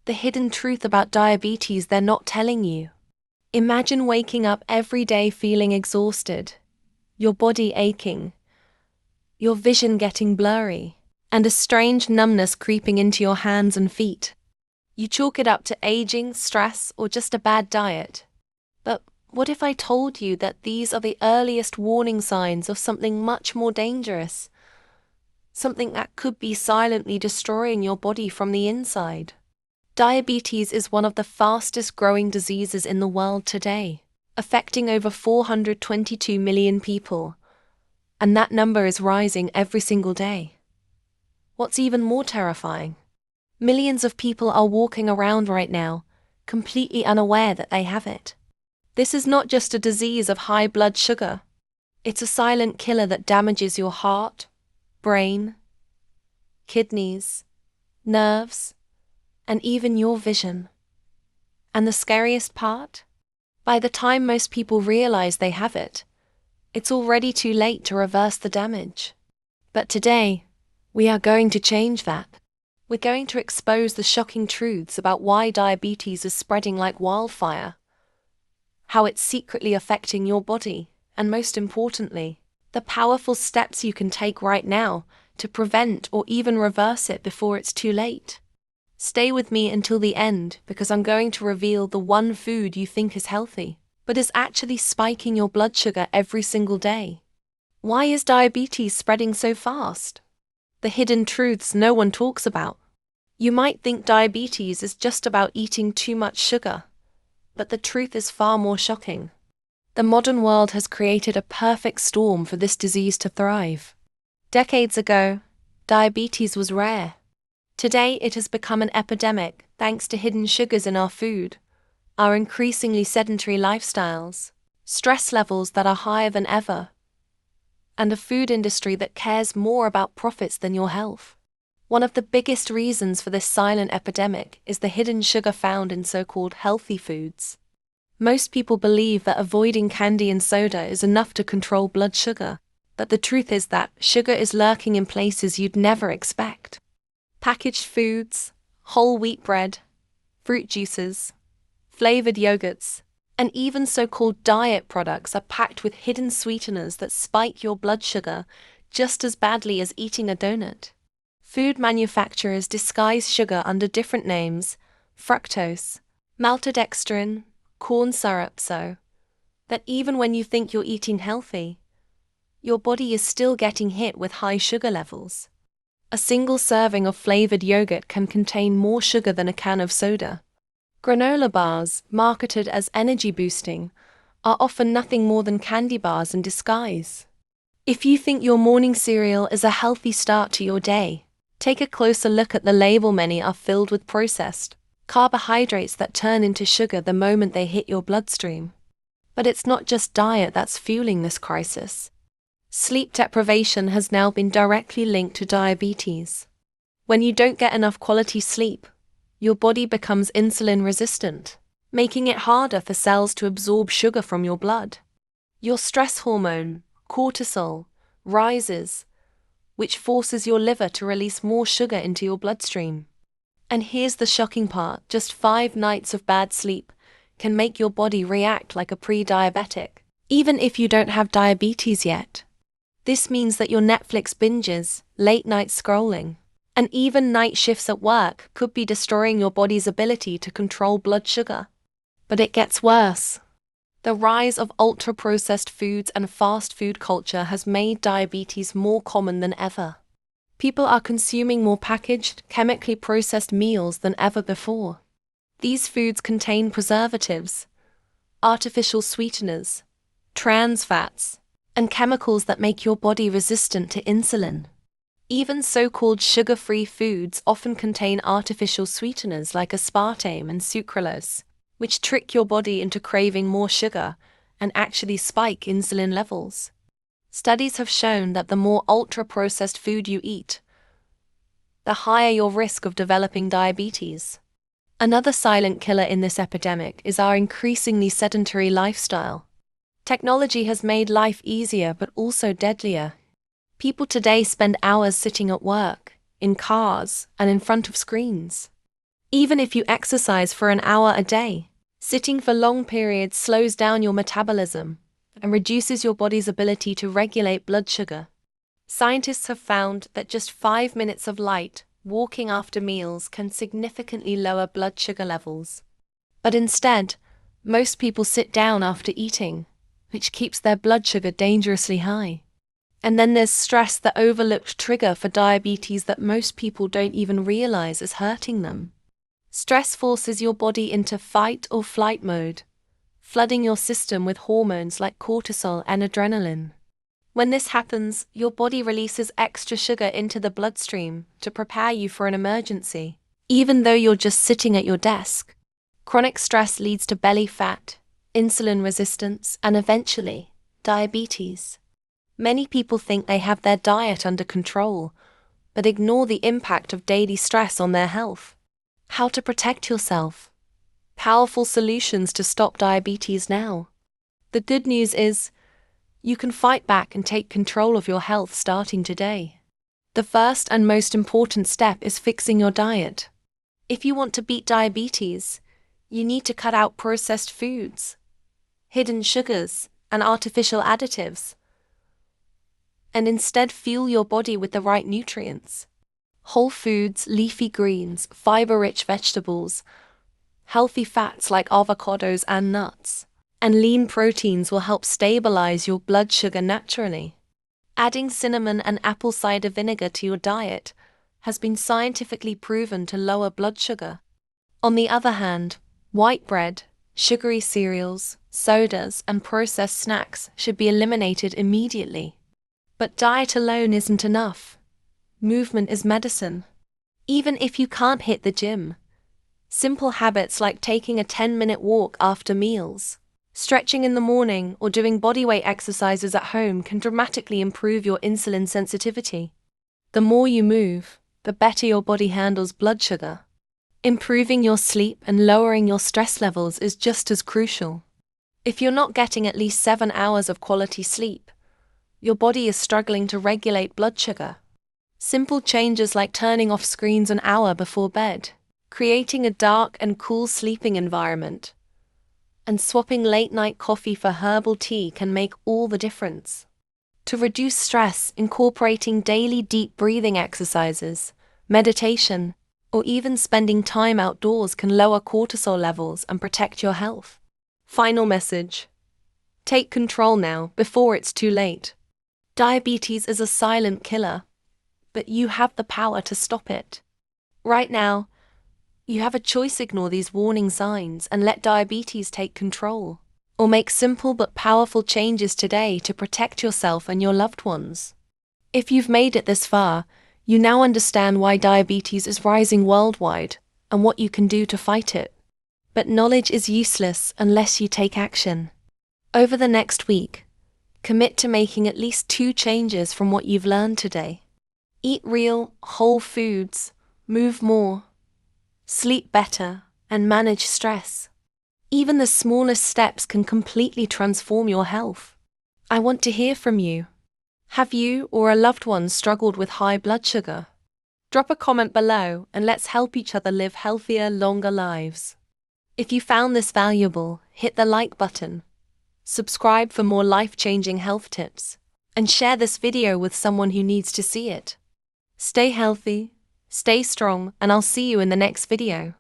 The hidden truth about diabetes they're not telling you. Imagine waking up every day feeling exhausted, your body aching, your vision getting blurry, and a strange numbness creeping into your hands and feet. You chalk it up to aging, stress, or just a bad diet. But what if I told you that these are the earliest warning signs of something much more dangerous? Something that could be silently destroying your body from the inside. Diabetes is one of the fastest growing diseases in the world today, affecting over 422 million people, and that number is rising every single day. What's even more terrifying? Millions of people are walking around right now, completely unaware that they have it. This is not just a disease of high blood sugar. It's a silent killer that damages your heart, brain, kidneys, nerves, and even your vision. And the scariest part? By the time most people realize they have it, it's already too late to reverse the damage. But today, we are going to change that. We're going to expose the shocking truths about why diabetes is spreading like wildfire, how it's secretly affecting your body, and most importantly, the powerful steps you can take right now to prevent or even reverse it before it's too late. Stay with me until the end because I'm going to reveal the one food you think is healthy, but is actually spiking your blood sugar every single day. Why is diabetes spreading so fast? The hidden truths no one talks about. You might think diabetes is just about eating too much sugar, but the truth is far more shocking. The modern world has created a perfect storm for this disease to thrive. Decades ago, diabetes was rare. Today it has become an epidemic thanks to hidden sugars in our food, our increasingly sedentary lifestyles, stress levels that are higher than ever, and a food industry that cares more about profits than your health. One of the biggest reasons for this silent epidemic is the hidden sugar found in so-called healthy foods. Most people believe that avoiding candy and soda is enough to control blood sugar, but the truth is that sugar is lurking in places you'd never expect. Packaged foods, whole wheat bread, fruit juices, flavored yogurts, and even so-called diet products are packed with hidden sweeteners that spike your blood sugar just as badly as eating a donut. Food manufacturers disguise sugar under different names, fructose, maltodextrin, corn syrup, so that even when you think you're eating healthy, your body is still getting hit with high sugar levels. A single serving of flavored yogurt can contain more sugar than a can of soda. Granola bars, marketed as energy boosting, are often nothing more than candy bars in disguise. If you think your morning cereal is a healthy start to your day, take a closer look at the label. Many are filled with processed carbohydrates that turn into sugar the moment they hit your bloodstream. But it's not just diet that's fueling this crisis. Sleep deprivation has now been directly linked to diabetes. When you don't get enough quality sleep, your body becomes insulin resistant, making it harder for cells to absorb sugar from your blood. Your stress hormone, cortisol, rises, which forces your liver to release more sugar into your bloodstream. And here's the shocking part: just 5 nights of bad sleep can make your body react like a pre-diabetic, even if you don't have diabetes yet. This means that your Netflix binges, late night scrolling, and even night shifts at work could be destroying your body's ability to control blood sugar. But it gets worse. The rise of ultra-processed foods and fast food culture has made diabetes more common than ever. People are consuming more packaged, chemically processed meals than ever before. These foods contain preservatives, artificial sweeteners, trans fats, and chemicals that make your body resistant to insulin. Even so-called sugar-free foods often contain artificial sweeteners like aspartame and sucralose, which trick your body into craving more sugar and actually spike insulin levels. Studies have shown that the more ultra-processed food you eat, the higher your risk of developing diabetes. Another silent killer in this epidemic is our increasingly sedentary lifestyle. Technology has made life easier but also deadlier. People today spend hours sitting at work, in cars, and in front of screens. Even if you exercise for an hour a day, sitting for long periods slows down your metabolism and reduces your body's ability to regulate blood sugar. Scientists have found that just 5 minutes of light walking after meals can significantly lower blood sugar levels. But instead, most people sit down after eating, which keeps their blood sugar dangerously high. And then there's stress, the overlooked trigger for diabetes that most people don't even realize is hurting them. Stress forces your body into fight or flight mode, flooding your system with hormones like cortisol and adrenaline. When this happens, your body releases extra sugar into the bloodstream to prepare you for an emergency, even though you're just sitting at your desk. Chronic stress leads to belly fat, insulin resistance, and eventually, diabetes. Many people think they have their diet under control, but ignore the impact of daily stress on their health. How to protect yourself. Powerful solutions to stop diabetes now. The good news is, you can fight back and take control of your health starting today. The first and most important step is fixing your diet. If you want to beat diabetes, you need to cut out processed foods, hidden sugars, and artificial additives, and instead fuel your body with the right nutrients. Whole foods, leafy greens, fiber-rich vegetables, healthy fats like avocados and nuts, and lean proteins will help stabilize your blood sugar naturally. Adding cinnamon and apple cider vinegar to your diet has been scientifically proven to lower blood sugar. On the other hand, white bread, sugary cereals, sodas, and processed snacks should be eliminated immediately. But diet alone isn't enough. Movement is medicine. Even if you can't hit the gym, simple habits like taking a 10-minute walk after meals, stretching in the morning, or doing bodyweight exercises at home can dramatically improve your insulin sensitivity. The more you move, the better your body handles blood sugar. Improving your sleep and lowering your stress levels is just as crucial. If you're not getting at least 7 hours of quality sleep, your body is struggling to regulate blood sugar. Simple changes like turning off screens an hour before bed, creating a dark and cool sleeping environment, and swapping late-night coffee for herbal tea can make all the difference. To reduce stress, incorporating daily deep breathing exercises, meditation, or even spending time outdoors can lower cortisol levels and protect your health. Final message. Take control now, before it's too late. Diabetes is a silent killer, but you have the power to stop it. Right now, you have a choice: ignore these warning signs and let diabetes take control, or make simple but powerful changes today to protect yourself and your loved ones. If you've made it this far, you now understand why diabetes is rising worldwide and what you can do to fight it. But knowledge is useless unless you take action. Over the next week, commit to making at least 2 changes from what you've learned today. Eat real, whole foods, move more, sleep better, and manage stress. Even the smallest steps can completely transform your health. I want to hear from you. Have you or a loved one struggled with high blood sugar? Drop a comment below and let's help each other live healthier, longer lives. If you found this valuable, hit the like button, subscribe for more life-changing health tips, and share this video with someone who needs to see it. Stay healthy, stay strong, and I'll see you in the next video.